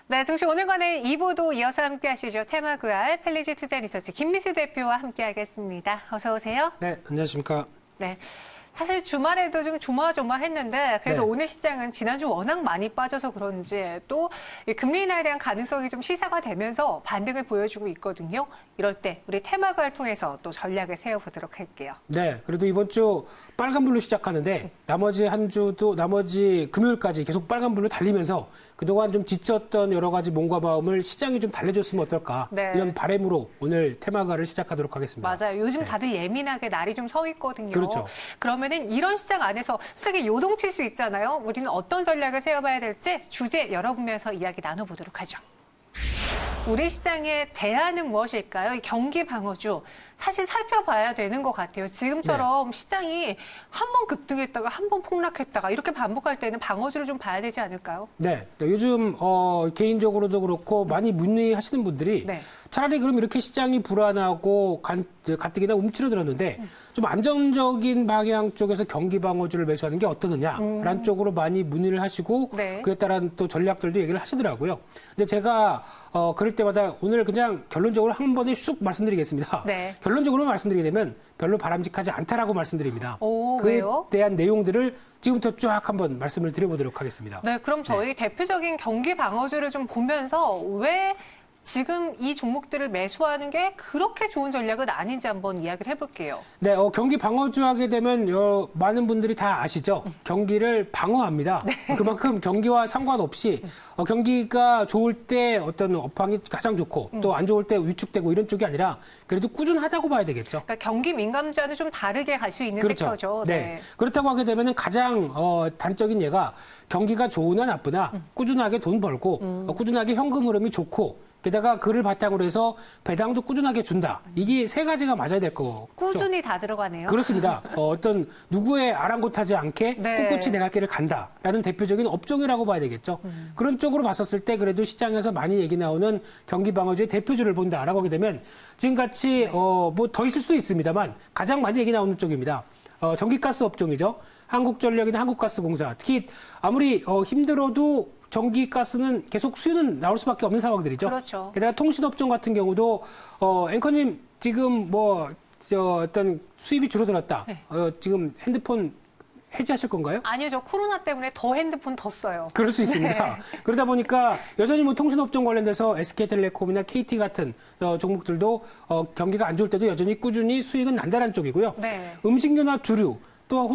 네, 증시 오늘과는 2부도 이어서 함께 하시죠. 테마그알 펠리지 투자리서치 김미수 대표와 함께 하겠습니다. 어서 오세요. 네, 안녕하십니까. 네. 사실 주말에도 좀 조마조마했는데 그래도 네. 오늘 시장은 지난주 워낙 많이 빠져서 그런지 또 금리 인하에 대한 가능성이 좀 시사가 되면서 반등을 보여주고 있거든요. 이럴 때 우리 테마그알 통해서 또 전략을 세워보도록 할게요. 네, 그래도 이번 주 빨간불로 시작하는데 나머지 한 주도 나머지 금요일까지 계속 빨간불로 달리면서 그동안 좀 지쳤던 여러 가지 몸과 마음을 시장이 좀 달래줬으면 어떨까. 네. 이런 바람으로 오늘 테마가를 시작하도록 하겠습니다. 맞아요. 요즘 네. 다들 예민하게 날이 좀 서 있거든요. 그렇죠. 그러면은 이런 시장 안에서 갑자기 요동칠 수 있잖아요. 우리는 어떤 전략을 세워봐야 될지 주제 열어보면서 이야기 나눠보도록 하죠. 우리 시장의 대안은 무엇일까요? 이 경기 방어주 사실 살펴봐야 되는 것 같아요. 지금처럼 시장이 한 번 급등했다가 한 번 폭락했다가 이렇게 반복할 때는 방어주를 좀 봐야 되지 않을까요? 네, 요즘 개인적으로도 그렇고 많이 문의하시는 분들이 네. 차라리 그럼 이렇게 시장이 불안하고 가뜩이나 움츠러들었는데 좀 안정적인 방향 쪽에서 경기 방어주를 매수하는 게 어떠느냐라는 쪽으로 많이 문의를 하시고 네. 그에 따른 또 전략들도 얘기를 하시더라고요. 근데 제가 그럴 때마다 오늘 그냥 결론적으로 한 번에 쑥 말씀드리겠습니다. 네. 결론적으로 말씀드리게 되면 별로 바람직하지 않다라고 말씀드립니다. 오, 그에 왜요? 대한 내용들을 지금부터 쫙 한번 말씀을 드려보도록 하겠습니다. 네, 그럼 저희 대표적인 경기 방어주를 좀 보면서 왜 지금 이 종목들을 매수하는 게 그렇게 좋은 전략은 아닌지 한번 이야기를 해볼게요. 네, 경기 방어주 하게 되면 많은 분들이 다 아시죠? 경기를 방어합니다. 그만큼 경기와 상관없이 경기가 좋을 때 어떤 업황이 가장 좋고 또 안 좋을 때 위축되고 이런 쪽이 아니라 그래도 꾸준하다고 봐야 되겠죠. 그러니까 경기 민감주와는 좀 다르게 갈 수 있는 그렇죠. 섹터죠. 네. 그렇다고 하게 되면 가장 단적인 예가 경기가 좋으나 나쁘나 꾸준하게 돈 벌고 꾸준하게 현금 흐름이 좋고 게다가 그를 바탕으로 해서 배당도 꾸준하게 준다. 이게 세 가지가 맞아야 될 거죠. 꾸준히 다 들어가네요. 그렇습니다. 어떤 누구의 아랑곳하지 않게 네. 꿋꿋이 내 갈 길을 간다라는 대표적인 업종이라고 봐야 되겠죠. 그런 쪽으로 봤었을 때 그래도 시장에서 많이 얘기 나오는 경기 방어주의 대표주를 본다라고 하게 되면 지금같이 뭐 더 있을 수도 있습니다만 가장 많이 얘기 나오는 쪽입니다. 전기가스 업종이죠. 한국전력이나 한국가스공사. 특히 아무리 힘들어도 전기가스는 계속 수요는 나올 수밖에 없는 상황들이죠. 그렇죠. 게다가 통신업종 같은 경우도 앵커님 지금 어떤 수입이 줄어들었다. 네. 지금 핸드폰 해지하실 건가요? 아니요, 저 코로나 때문에 더 핸드폰 더 써요. 그럴 수 있습니다. 그러다 보니까 여전히 뭐 통신업종 관련돼서 SK텔레콤이나 KT 같은 종목들도 경기가 안 좋을 때도 여전히 꾸준히 수익은 난다는 쪽이고요. 네. 음식료나 주류 또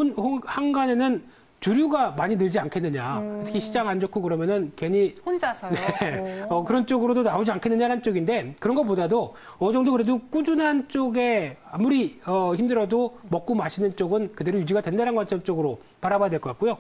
한간에는 주류가 많이 늘지 않겠느냐. 특히 시장 안 좋고 그러면은 괜히 혼자서요. 네. 그런 쪽으로도 나오지 않겠느냐는 쪽인데 그런 것보다도 어느 정도 그래도 꾸준한 쪽에 아무리 힘들어도 먹고 마시는 쪽은 그대로 유지가 된다는 관점 쪽으로 바라봐야 될 것 같고요.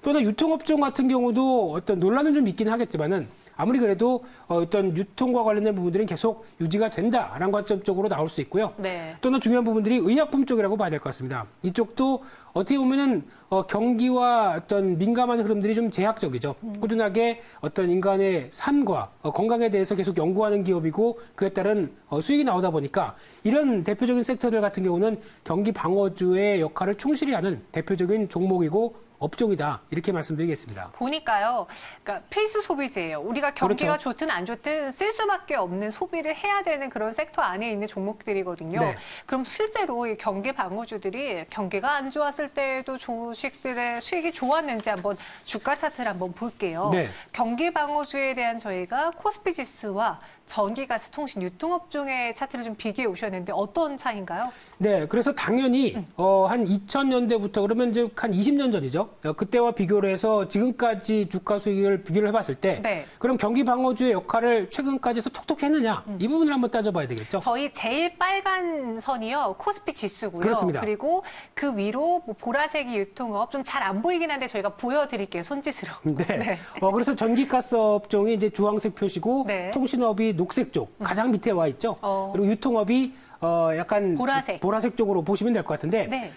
또 하나 유통업종 같은 경우도 어떤 논란은 좀 있긴 하겠지만은 아무리 그래도 어떤 유통과 관련된 부분들은 계속 유지가 된다라는 관점 쪽으로 나올 수 있고요. 네. 또 하나 중요한 부분들이 의약품 쪽이라고 봐야 될 것 같습니다. 이쪽도 어떻게 보면은 경기와 어떤 민감한 흐름들이 좀 제약적이죠. 꾸준하게 어떤 인간의 삶과 건강에 대해서 계속 연구하는 기업이고 그에 따른 수익이 나오다 보니까 이런 대표적인 섹터들 같은 경우는 경기 방어주의 역할을 충실히 하는 대표적인 종목이고 업종이다. 이렇게 말씀드리겠습니다. 보니까요. 그러니까 필수 소비재예요. 우리가 경기가 그렇죠. 좋든 안 좋든 쓸 수밖에 없는 소비를 해야 되는 그런 섹터 안에 있는 종목들이거든요. 네. 그럼 실제로 이 경기 방어주들이 경기가 안 좋았을 때에도 주식들의 수익이 좋았는지 한번 주가 차트를 한번 볼게요. 네. 경기 방어주에 대한 저희가 코스피 지수와 전기가스, 통신, 유통업종의 차트를 좀 비교해 오셨는데 어떤 차이인가요? 네, 그래서 당연히 한 2000년대부터 그러면 이제 한 20년 전이죠. 그때와 비교를 해서 지금까지 주가 수익을 비교를 해봤을 때, 네. 그럼 경기 방어주의 역할을 최근까지 해서 톡톡히 했느냐 이 부분을 한번 따져봐야 되겠죠. 저희 제일 빨간 선이요. 코스피 지수고요. 그렇습니다. 그리고 그 위로 뭐 보라색이 유통업 좀 잘 안 보이긴 한데 저희가 보여드릴게요. 손짓으로. 네. 그래서 전기가스 업종이 이제 주황색 표시고 네. 통신업이 녹색 쪽 가장 밑에 와 있죠. 그리고 유통업이 약간 보라색 쪽으로 보시면 될 것 같은데 네.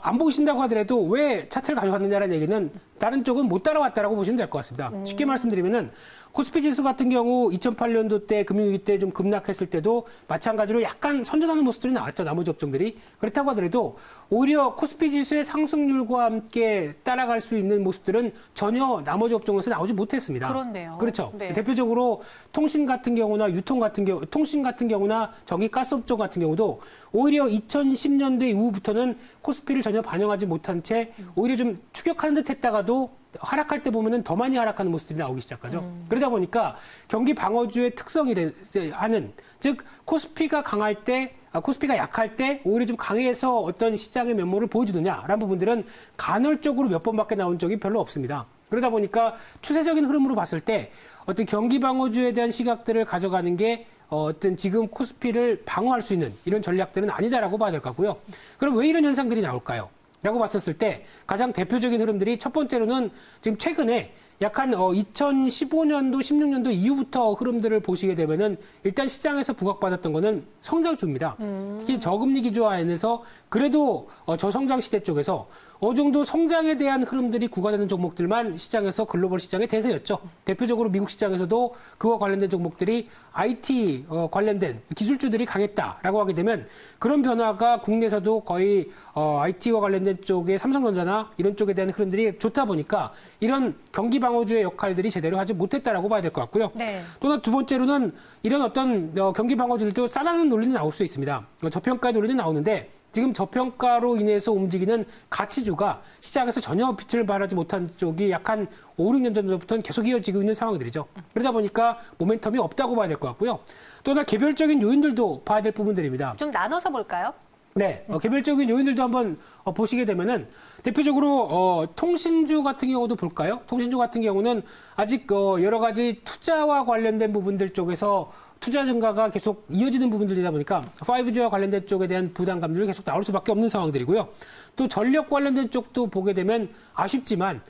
안 보신다고 하더라도 왜 차트를 가져왔느냐는 얘기는 다른 쪽은 못 따라왔다라고 보시면 될 것 같습니다. 쉽게 말씀드리면은 코스피 지수 같은 경우 2008년도 때 금융위기 때 좀 급락했을 때도 마찬가지로 약간 선전하는 모습들이 나왔죠. 나머지 업종들이. 그렇다고 하더라도 오히려 코스피 지수의 상승률과 함께 따라갈 수 있는 모습들은 전혀 나머지 업종에서 나오지 못했습니다. 그렇네요. 그렇죠. 네. 대표적으로 통신 같은 경우나 유통 같은 경우, 통신 같은 경우나 전기 가스 업종 같은 경우도 오히려 2010년대 이후부터는 코스피를 전혀 반영하지 못한 채 오히려 좀 추격하는 듯 했다가도 하락할 때 보면은 더 많이 하락하는 모습들이 나오기 시작하죠. 그러다 보니까 경기 방어주의 특성이라는, 즉 코스피가 강할 때, 코스피가 약할 때 오히려 좀 강해서 어떤 시장의 면모를 보여주느냐라는 부분들은 간헐적으로 몇 번밖에 나온 적이 별로 없습니다. 그러다 보니까 추세적인 흐름으로 봤을 때 어떤 경기 방어주에 대한 시각들을 가져가는 게 어떤 지금 코스피를 방어할 수 있는 이런 전략들은 아니다라고 봐야 될 것 같고요. 그럼 왜 이런 현상들이 나올까요? 라고 봤었을 때 가장 대표적인 흐름들이 첫 번째로는 지금 최근에 약한 2015년도, 16년도 이후부터 흐름들을 보시게 되면은 일단 시장에서 부각받았던 거는 성장주입니다. 특히 저금리 기조화에서 그래도 저성장 시대 쪽에서 어느 정도 성장에 대한 흐름들이 구가되는 종목들만 시장에서 글로벌 시장의 대세였죠. 대표적으로 미국 시장에서도 그와 관련된 종목들이 IT 관련된 기술주들이 강했다라고 하게 되면 그런 변화가 국내에서도 거의 IT와 관련된 쪽에 삼성전자나 이런 쪽에 대한 흐름들이 좋다 보니까 이런 경기 방어주의 역할들이 제대로 하지 못했다라고 봐야 될 것 같고요. 네. 또는 두 번째로는 이런 어떤 경기 방어주들도 싸다는 논리는 나올 수 있습니다. 저평가의 논리는 나오는데 지금 저평가로 인해서 움직이는 가치주가 시장에서 전혀 빛을 발하지 못한 쪽이 약한 5, 6년 전부터는 계속 이어지고 있는 상황들이죠. 그러다 보니까 모멘텀이 없다고 봐야 될 것 같고요. 또 하나 개별적인 요인들도 봐야 될 부분들입니다. 좀 나눠서 볼까요? 네, 개별적인 요인들도 한번 보시게 되면은 대표적으로 통신주 같은 경우도 볼까요? 통신주 같은 경우는 아직 여러 가지 투자와 관련된 부분들 쪽에서 투자 증가가 계속 이어지는 부분들이다 보니까 5G와 관련된 쪽에 대한 부담감들이 계속 나올 수밖에 없는 상황들이고요. 또 전력 관련된 쪽도 보게 되면 아쉽지만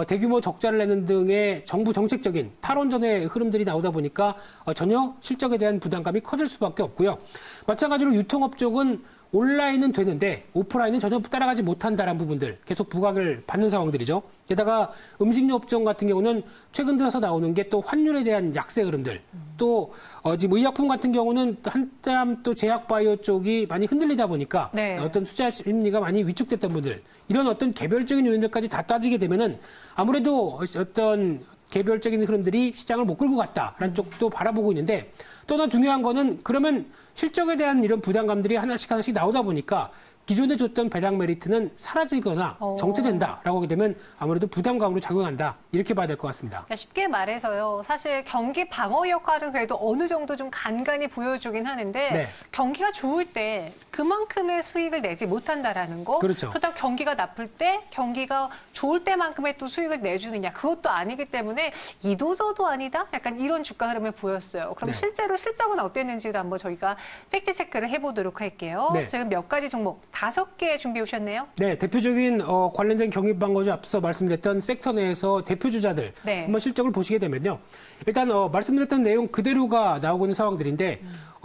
대규모 적자를 내는 등의 정부 정책적인 탈원전의 흐름들이 나오다 보니까 전혀 실적에 대한 부담감이 커질 수밖에 없고요. 마찬가지로 유통업 쪽은 온라인은 되는데 오프라인은 전혀 따라가지 못한다라는 부분들 계속 부각을 받는 상황들이죠. 게다가 음식료 업종 같은 경우는 최근 들어서 나오는 게 또 환율에 대한 약세 흐름들, 또 지금 의약품 같은 경우는 한참 또 제약 바이오 쪽이 많이 흔들리다 보니까 네. 어떤 투자 심리가 많이 위축됐던 분들, 이런 어떤 개별적인 요인들까지 다 따지게 되면은 아무래도 어떤 개별적인 흐름들이 시장을 못 끌고 갔다라는 쪽도 바라보고 있는데, 또 하나 중요한 거는 그러면 실적에 대한 이런 부담감들이 하나씩 나오다 보니까 기존에 줬던 배당 메리트는 사라지거나 정체된다라고 하게 되면 아무래도 부담감으로 작용한다. 이렇게 봐야 될 것 같습니다. 그러니까 쉽게 말해서요. 사실 경기 방어 역할은 그래도 어느 정도 좀 간간히 보여주긴 하는데 네. 경기가 좋을 때 그만큼의 수익을 내지 못한다라는 거. 그렇죠. 그렇다고 경기가 나쁠 때 경기가 좋을 때만큼의 또 수익을 내주느냐. 그것도 아니기 때문에 이도저도 아니다. 약간 이런 주가 흐름을 보였어요. 그럼 네. 실제로 실적은 어땠는지도 한번 저희가 팩트 체크를 해보도록 할게요. 네. 지금 몇 가지 종목 5개 준비해 오셨네요. 네, 대표적인 관련된 경기 방어주 앞서 말씀드렸던 섹터 내에서 대표주자들 네. 한번 실적을 보시게 되면요. 일단 말씀드렸던 내용 그대로가 나오고 있는 상황들인데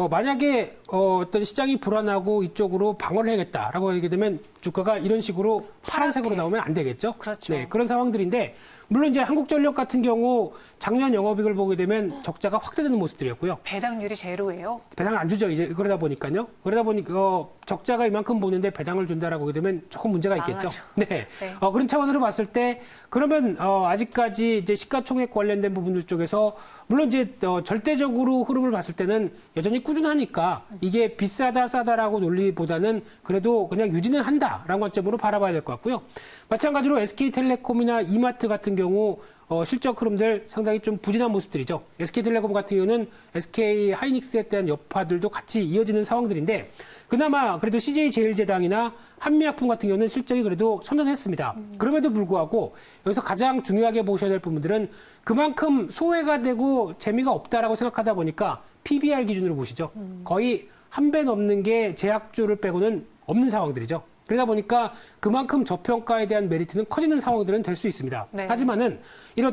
만약에 어떤 시장이 불안하고 이쪽으로 방어를 해야겠다라고 하게 되면 주가가 이런 식으로 파란색으로 나오면 안 되겠죠. 그렇죠. 네, 그런 상황들인데 물론 이제 한국전력 같은 경우 작년 영업이익을 보게 되면 적자가 확대되는 모습들이었고요. 배당률이 제로예요. 배당을 안 주죠. 이제 그러다 보니까요. 그러다 보니까 적자가 이만큼 보는데 배당을 준다라고 하게 되면 조금 문제가 있겠죠. 망하죠. 네. 네. 그런 차원으로 봤을 때 그러면 아직까지 이제 시가총액 관련된 부분들 쪽에서 물론 이제 절대적으로 흐름을 봤을 때는 여전히 꾸준하니까 이게 비싸다 싸다라고 논리보다는 그래도 그냥 유지는 한다라는 관점으로 바라봐야 될 것 같고요. 마찬가지로 SK텔레콤이나 이마트 같은 경우 실적 흐름들 상당히 좀 부진한 모습들이죠. SK텔레콤 같은 경우는 SK 하이닉스에 대한 여파들도 같이 이어지는 상황들인데 그나마 그래도 CJ제일제당이나 한미약품 같은 경우는 실적이 그래도 선전했습니다. 그럼에도 불구하고 여기서 가장 중요하게 보셔야 될 부분들은 그만큼 소외가 되고 재미가 없다라고 생각하다 보니까 PBR 기준으로 보시죠. 거의 한 배 넘는 게 제약주를 빼고는 없는 상황들이죠. 그러다 보니까 그만큼 저평가에 대한 메리트는 커지는 상황들은 될 수 있습니다. 네. 하지만은 이런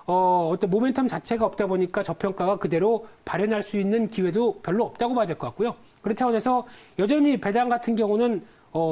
어떤 모멘텀 자체가 없다 보니까 저평가가 그대로 발현할 수 있는 기회도 별로 없다고 봐야 될 것 같고요. 그런 차원에서 여전히 배당 같은 경우는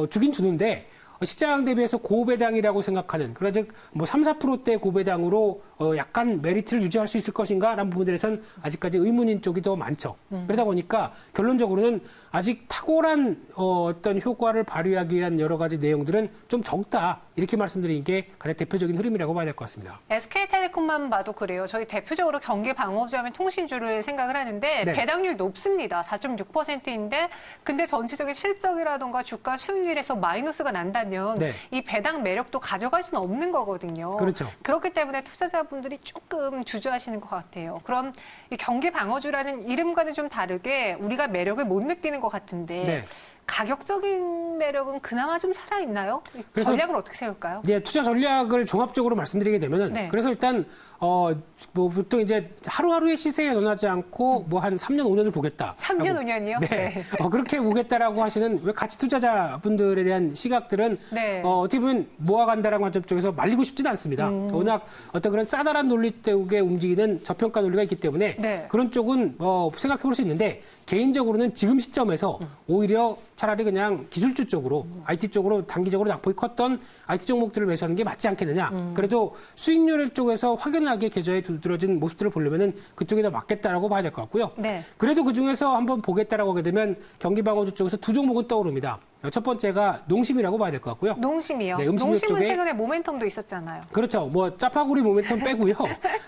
주긴 주는데 시장 대비해서 고배당이라고 생각하는, 그러즉 뭐 3, 4%대 고배당으로 약간 메리트를 유지할 수 있을 것인가라는 부분들에선 아직까지 의문인 쪽이 더 많죠. 그러다 보니까 결론적으로는 아직 탁월한 어떤 효과를 발휘하기 위한 여러 가지 내용들은 좀 적다. 이렇게 말씀드리는 게 가장 대표적인 흐름이라고 봐야 될 것 같습니다. SK텔레콤만 봐도 그래요. 저희 대표적으로 경기 방어주하면 통신주를 생각을 하는데 네. 배당률 높습니다. 4.6%인데 근데 전체적인 실적이라던가 주가 수익률에서 마이너스가 난다면 네. 이 배당 매력도 가져갈 수는 없는 거거든요. 그렇죠. 그렇기 때문에 투자자분들이 조금 주저하시는 것 같아요. 그럼 이 경기 방어주라는 이름과는 좀 다르게 우리가 매력을 못 느끼는 것 같은데 네. 가격적인 매력은 그나마 좀 살아있나요? 그래서 전략을 어떻게 세울까요? 이제 투자 전략을 종합적으로 말씀드리게 되면은 네. 그래서 일단 뭐 보통 이제 하루하루의 시세에 논하지 않고 뭐 한 3년 5년을 보겠다. 3년, 5년이요? 네. 그렇게 보겠다라고 하시는 왜 가치 투자자분들에 대한 시각들은 네. 어떻게 보면 모아간다라는 관점 쪽에서 말리고 싶지는 않습니다. 워낙 어떤 그런 싸다란 논리 때문에 움직이는 저평가 논리가 있기 때문에 네. 그런 쪽은 생각해 볼 수 있는데 개인적으로는 지금 시점에서 오히려 차라리 그냥 기술주 쪽으로 IT 쪽으로 단기적으로 낙폭이 컸던 IT 종목들을 매수하는 게 맞지 않겠느냐. 그래도 수익률 쪽에서 확연하게 계좌에 두드러진 모습들을 보려면은 그쪽이 더 맞겠다라고 봐야 될 것 같고요. 네. 그래도 그 중에서 한번 보겠다라고 하게 되면 경기방어주 쪽에서 두 종목은 떠오릅니다. 첫 번째가 농심이라고 봐야 될 것 같고요. 농심이요? 네, 음식료 농심은 쪽에- 최근에 모멘텀도 있었잖아요. 그렇죠. 뭐 짜파구리 모멘텀 빼고요.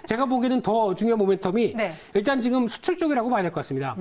제가 보기에는 더 중요한 모멘텀이 네. 일단 지금 수출 쪽이라고 봐야 될 것 같습니다.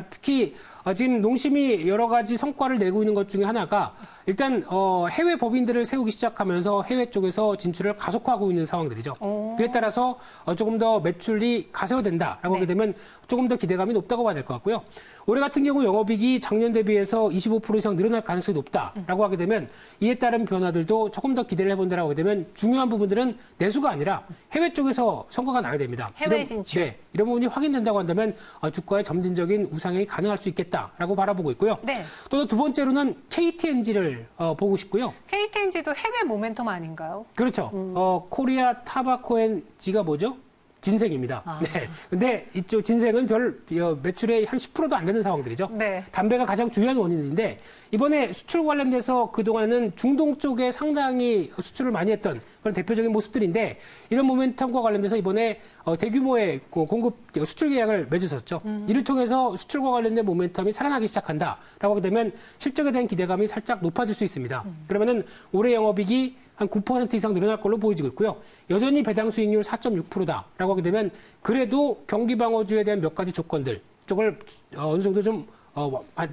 특히 지금 농심이 여러 가지 성과를 내고 있는 것 중에 하나가 일단 해외 법인들을 세우기 시작하면서 해외 쪽에서 진출을 가속화하고 있는 상황들이죠. 오. 그에 따라서 조금 더 매출이 가세화된다라고 네. 하게 되면 조금 더 기대감이 높다고 봐야 될 것 같고요. 올해 같은 경우 영업이익이 작년 대비해서 25% 이상 늘어날 가능성이 높다라고 하게 되면 이에 따른 변화들도 조금 더 기대를 해본다라고 하게 되면 중요한 부분들은 내수가 아니라 해외 쪽에서 성과가 나야 됩니다. 해외 진출. 네, 이런 부분이 확인된다고 한다면 주가의 점진적인 우상향이 가능할 수 있겠다라고 바라보고 있고요. 네. 또 두 번째로는 KTNG를 보고 싶고요. KTNG도 해외 모멘텀 아닌가요? 그렇죠. 코리아 타바코엔지가 뭐죠? 진생입니다. 아. 네. 근데 이쪽 진생은 별 매출의 한 10%도 안 되는 상황들이죠. 네. 담배가 가장 중요한 원인인데 이번에 수출 관련돼서 그동안은 중동 쪽에 상당히 수출을 많이 했던 그런 대표적인 모습들인데 이런 모멘텀과 관련돼서 이번에 대규모의 공급 수출 계약을 맺었었죠. 이를 통해서 수출과 관련된 모멘텀이 살아나기 시작한다라고 하게 되면 실적에 대한 기대감이 살짝 높아질 수 있습니다. 그러면은 올해 영업이익이 한 9% 이상 늘어날 걸로 보여지고 있고요. 여전히 배당 수익률 4.6%다라고 하게 되면 그래도 경기 방어주에 대한 몇 가지 조건들 쪽을 어느 정도 좀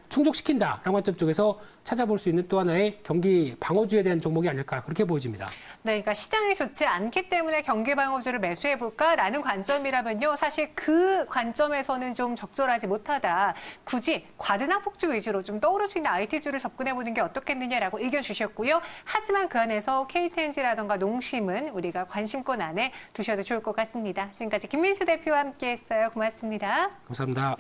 충족시킨다라는 관점 쪽에서 찾아볼 수 있는 또 하나의 경기 방어주에 대한 종목이 아닐까 그렇게 보여집니다. 네, 그러니까 시장이 좋지 않기 때문에 경기 방어주를 매수해 볼까라는 관점이라면요. 사실 그 관점에서는 좀 적절하지 못하다. 굳이 과대낭폭주 위주로 좀 떠오를 수 있는 IT주를 접근해 보는 게 어떻겠느냐라고 의견 주셨고요. 하지만 그 안에서 KTNG라던가 농심은 우리가 관심권 안에 두셔도 좋을 것 같습니다. 지금까지 김민수 대표와 함께했어요. 고맙습니다. 감사합니다.